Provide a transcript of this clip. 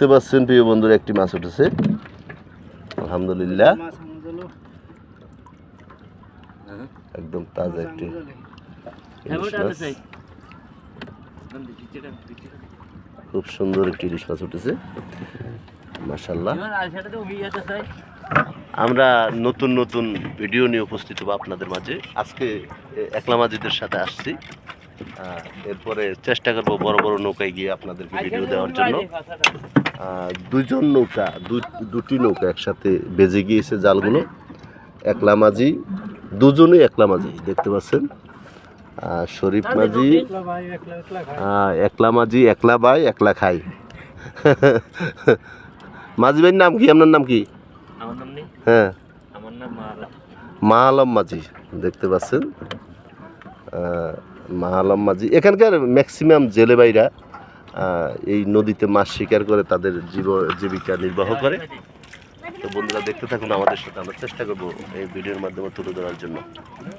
দেখতে পাচ্ছেন প্রিয় বন্ধুরা, একটি মাছ উঠেছে আলহামদুলিল্লাহ, একদম তাজা একটি ইলিশ মাছ। খুব সুন্দর একটি ইলিশ মাছ উঠেছে মাশাআল্লাহ। আমরা নতুন নতুন ভিডিও নিয়ে উপস্থিত হবো আপনাদের মাঝে। আজকে একলা মাঝিদের সাথে আসছি, এরপরে চেষ্টা করবো বড় বড় নৌকায় গিয়ে আপনাদেরকে ভিডিও দেওয়ার জন্য। দুইজন নৌকা, দুটি নৌকা একসাথে বেজে গিয়েছে জালগুলো। একলা মাঝি, দুজনই একলা মাঝি দেখতে পাচ্ছেন। শরীফ মাঝি, একলা মাঝি, একলা ভাই একলা খাই। মাঝি ভাইয়ের নাম কি? আপনার নাম কি? হ্যাঁ, মা আলম মাঝি দেখতে পাচ্ছেন। মা আলম মাঝি, এখানকার ম্যাক্সিমাম জেলে ভাইরা এই নদীতে মাছ শিকার করে তাদের জীবিকা নির্বাহ করে। তো বন্ধুরা দেখতে থাকুন আমাদের সাথে, আমরা চেষ্টা করবো এই ভিডিওর মাধ্যমে তুলে ধরার জন্য।